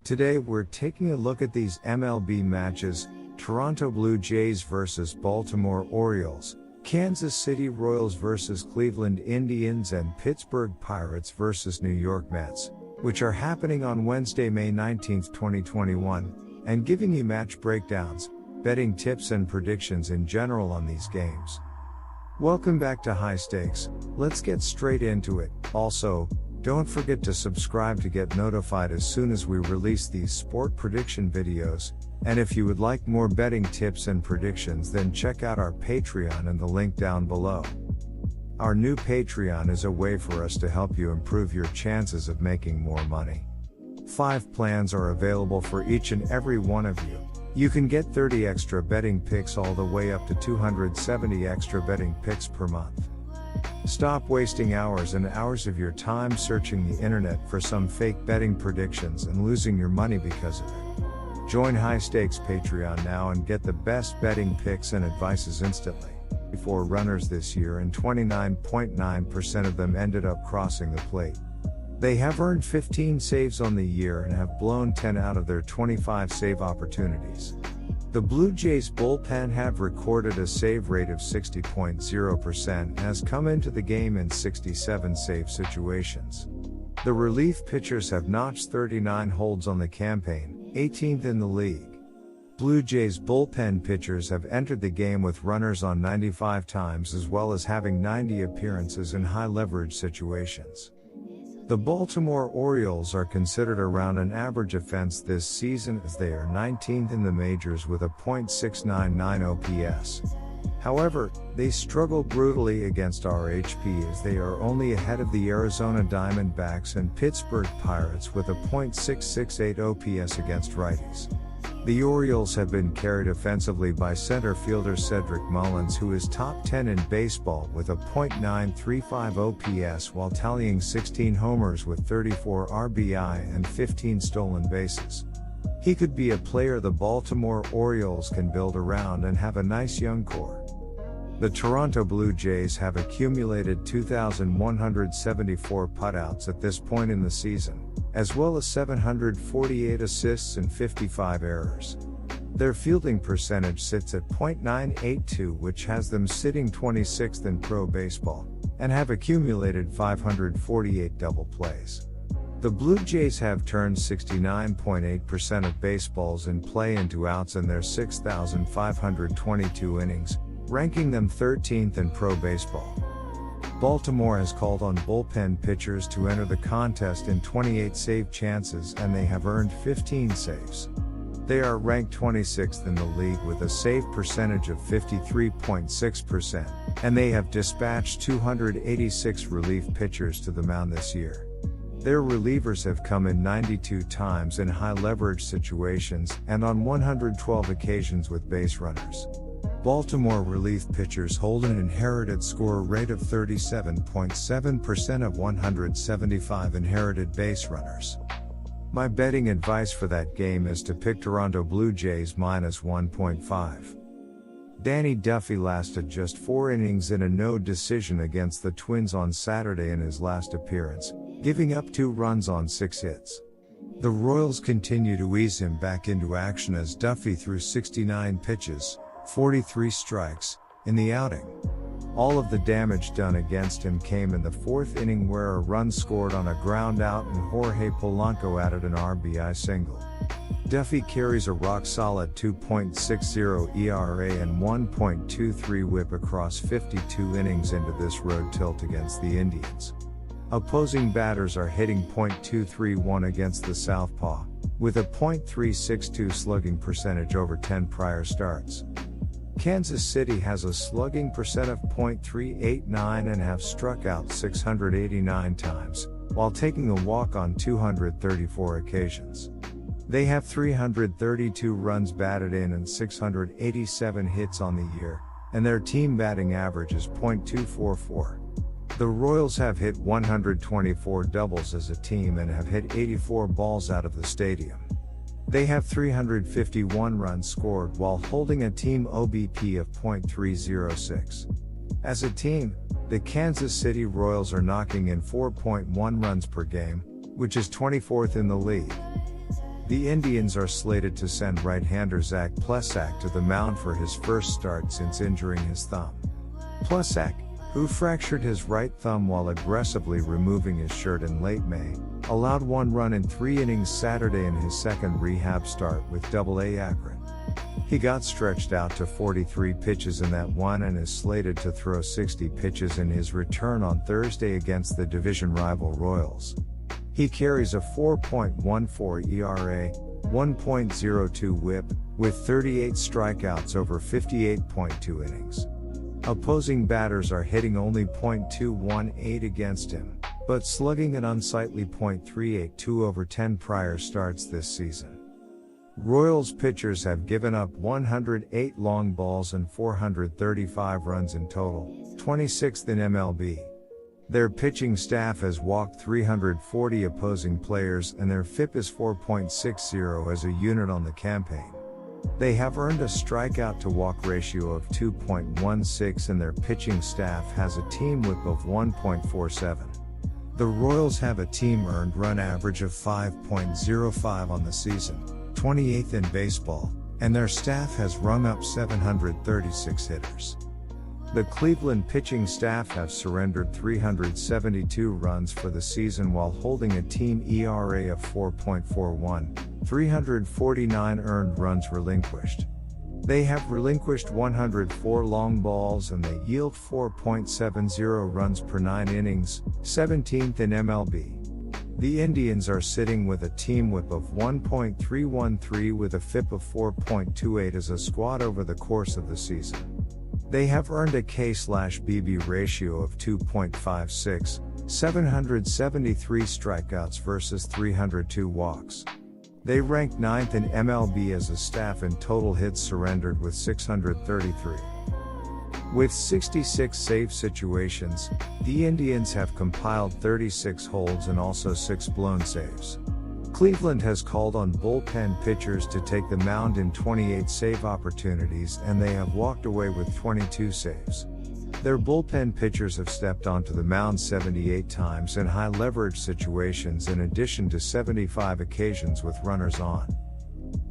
Today we're taking a look at these MLB matches: Toronto Blue Jays vs Baltimore Orioles, Kansas City Royals vs Cleveland Indians, and Pittsburgh Pirates vs New York Mets, which are happening on Wednesday, May 19, 2021, and giving you match breakdowns, betting tips and predictions in general on these games. Welcome back to High Stakes. Let's get straight into it. Also, don't forget to subscribe to get notified as soon as we release these sport prediction videos, and if you would like more betting tips and predictions, then check out our Patreon in the link down below. Our new Patreon is a way for us to help you improve your chances of making more money. 5 plans are available for each and every one of you. You can get 30 extra betting picks all the way up to 270 extra betting picks per month. Stop wasting hours and hours of your time searching the internet for some fake betting predictions and losing your money because of it. Join High Stakes Patreon now and get the best betting picks and advices instantly. 4 runners this year, and 29.9% of them ended up crossing the plate. They have earned 15 saves on the year and have blown 10 out of their 25 save opportunities. The Blue Jays bullpen have recorded a save rate of 60.0% and has come into the game in 67 save situations. The relief pitchers have notched 39 holds on the campaign, 18th in the league. Blue Jays bullpen pitchers have entered the game with runners on 95 times, as well as having 90 appearances in high leverage situations. The Baltimore Orioles are considered around an average offense this season, as they are 19th in the majors with a .699 OPS. However, they struggle brutally against RHP, as they are only ahead of the Arizona Diamondbacks and Pittsburgh Pirates with a .668 OPS against righties. The Orioles have been carried offensively by center fielder Cedric Mullins, who is top 10 in baseball with a .935 OPS while tallying 16 homers with 34 RBI and 15 stolen bases. He could be a player the Baltimore Orioles can build around and have a nice young core. The Toronto Blue Jays have accumulated 2,174 putouts at this point in the season, as well as 748 assists and 55 errors. Their fielding percentage sits at .982, which has them sitting 26th in pro baseball, and have accumulated 548 double plays. The Blue Jays have turned 69.8% of baseballs in play into outs in their 6,522 innings, ranking them 13th in pro baseball. Baltimore has called on bullpen pitchers to enter the contest in 28 save chances, and they have earned 15 saves. They are ranked 26th in the league with a save percentage of 53.6%, and they have dispatched 286 relief pitchers to the mound this year. Their relievers have come in 92 times in high leverage situations and on 112 occasions with base runners. Baltimore relief pitchers hold an inherited score rate of 37.7% of 175 inherited base runners. My betting advice for that game is to pick Toronto Blue Jays -1.5. Danny Duffy lasted just 4 innings in a no decision against the Twins on Saturday in his last appearance, giving up 2 runs on 6 hits. The Royals continue to ease him back into action as Duffy threw 69 pitches, 43 strikes, in the outing. All of the damage done against him came in the 4th inning, where a run scored on a ground out and Jorge Polanco added an RBI single. Duffy carries a rock-solid 2.60 ERA and 1.23 WHIP across 52 innings into this road tilt against the Indians. Opposing batters are hitting .231 against the Southpaw, with a .362 slugging percentage over 10 prior starts. Kansas City has a slugging percent of .389 and have struck out 689 times, while taking a walk on 234 occasions. They have 332 runs batted in and 687 hits on the year, and their team batting average is .244. The Royals have hit 124 doubles as a team and have hit 84 balls out of the stadium. They have 351 runs scored while holding a team OBP of .306. As a team, the Kansas City Royals are knocking in 4.1 runs per game, which is 24th in the league. The Indians are slated to send right-hander Zach Plesac to the mound for his first start since injuring his thumb. Plesac, who fractured his right thumb while aggressively removing his shirt in late May, allowed 1 run in 3 innings Saturday in his second rehab start with AA Akron. He got stretched out to 43 pitches in that one and is slated to throw 60 pitches in his return on Thursday against the division rival Royals. He carries a 4.14 ERA, 1.02 WHIP, with 38 strikeouts over 58.2 innings. Opposing batters are hitting only .218 against him, but slugging an unsightly .382 over 10 prior starts this season. Royals pitchers have given up 108 long balls and 435 runs in total, 26th in MLB. Their pitching staff has walked 340 opposing players and their FIP is 4.60 as a unit on the campaign. They have earned a strikeout to walk ratio of 2.16 and their pitching staff has a team whip of 1.47. The Royals have a team earned run average of 5.05 on the season, 28th in baseball, and their staff has rung up 736 hitters. The Cleveland pitching staff have surrendered 372 runs for the season while holding a team ERA of 4.41, 349 earned runs relinquished. They have relinquished 104 long balls and they yield 4.70 runs per 9 innings, 17th in MLB. The Indians are sitting with a team whip of 1.313 with a FIP of 4.28 as a squad over the course of the season. They have earned a K/BB ratio of 2.56, 773 strikeouts versus 302 walks. They rank 9th in MLB as a staff in total hits surrendered with 633. With 66 save situations, the Indians have compiled 36 holds and also 6 blown saves. Cleveland has called on bullpen pitchers to take the mound in 28 save opportunities and they have walked away with 22 saves. Their bullpen pitchers have stepped onto the mound 78 times in high leverage situations in addition to 75 occasions with runners on.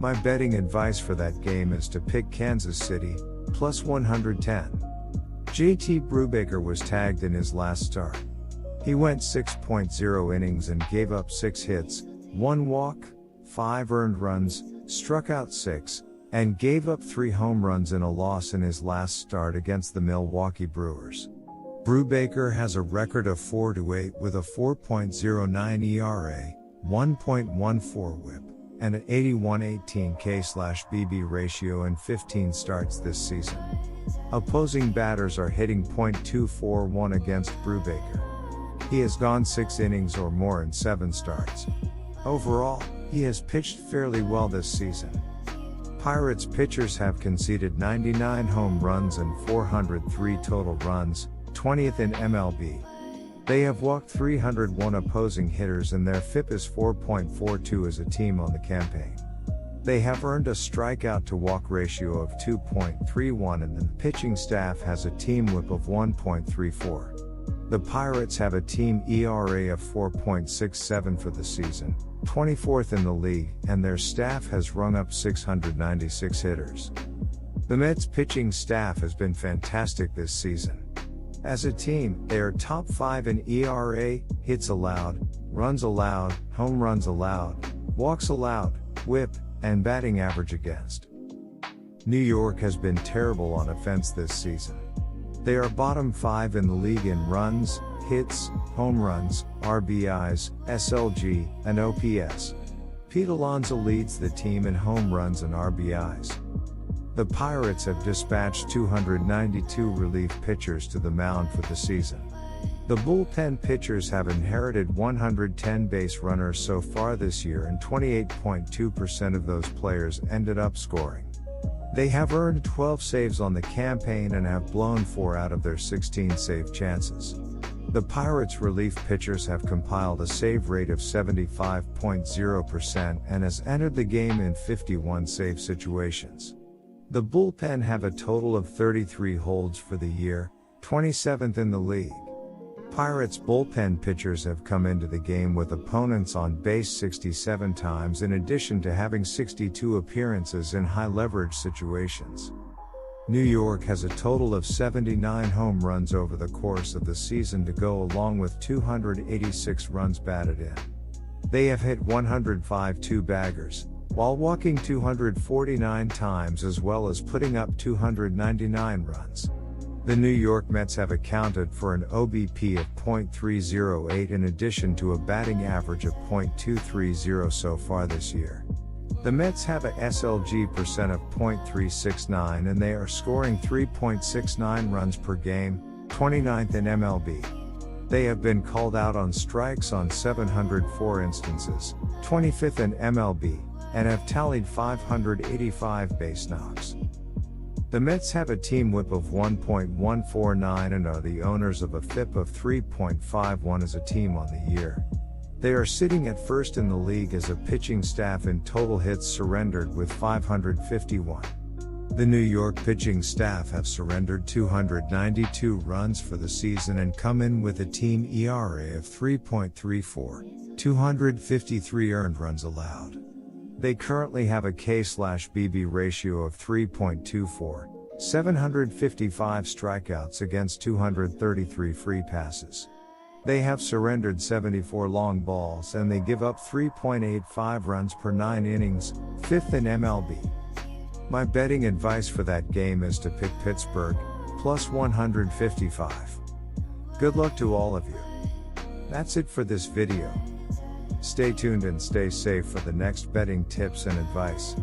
My betting advice for that game is to pick Kansas City, plus 110. JT Brubaker was tagged in his last start. He went 6.0 innings and gave up 6 hits, 1 walk, 5 earned runs, struck out 6, and gave up 3 home runs in a loss in his last start against the Milwaukee Brewers. Brubaker has a record of 4-8 with a 4.09 ERA, 1.14 WHIP, and an 81-18 K/BB ratio in 15 starts this season. Opposing batters are hitting .241 against Brubaker. He has gone 6 innings or more in 7 starts. Overall, he has pitched fairly well this season. Pirates pitchers have conceded 99 home runs and 403 total runs, 20th in MLB. They have walked 301 opposing hitters and their FIP is 4.42 as a team on the campaign. They have earned a strikeout to walk ratio of 2.31 and the pitching staff has a team whip of 1.34. The Pirates have a team ERA of 4.67 for the season, 24th in the league, and their staff has rung up 696 hitters. The Mets pitching staff has been fantastic this season. As a team, they are top 5 in ERA, hits allowed, runs allowed, home runs allowed, walks allowed, WHIP, and batting average against. New York has been terrible on offense this season. They are bottom 5 in the league in runs, hits, home runs, RBIs, SLG, and OPS. Pete Alonso leads the team in home runs and RBIs. The Pirates have dispatched 292 relief pitchers to the mound for the season. The bullpen pitchers have inherited 110 base runners so far this year and 28.2% of those players ended up scoring. They have earned 12 saves on the campaign and have blown 4 out of their 16 save chances. The Pirates relief pitchers have compiled a save rate of 75.0% and has entered the game in 51 save situations. The bullpen have a total of 33 holds for the year, 27th in the league. Pirates bullpen pitchers have come into the game with opponents on base 67 times in addition to having 62 appearances in high-leverage situations. New York has a total of 79 home runs over the course of the season to go along with 286 runs batted in. They have hit 105 two-baggers, while walking 249 times as well as putting up 299 runs. The New York Mets have accounted for an OBP of .308 in addition to a batting average of .230 so far this year. The Mets have a SLG percent of .369 and they are scoring 3.69 runs per game, 29th in MLB. They have been called out on strikes on 704 instances, 25th in MLB, and have tallied 585 base knocks. The Mets have a team whip of 1.149 and are the owners of a FIP of 3.51 as a team on the year. They are sitting at first in the league as a pitching staff in total hits surrendered with 551. The New York pitching staff have surrendered 292 runs for the season and come in with a team ERA of 3.34, 253 earned runs allowed. They currently have a K/BB ratio of 3.24, 755 strikeouts against 233 free passes. They have surrendered 74 long balls and they give up 3.85 runs per 9 innings, 5th in MLB. My betting advice for that game is to pick Pittsburgh, plus 155. Good luck to all of you. That's it for this video. Stay tuned and stay safe for the next betting tips and advice.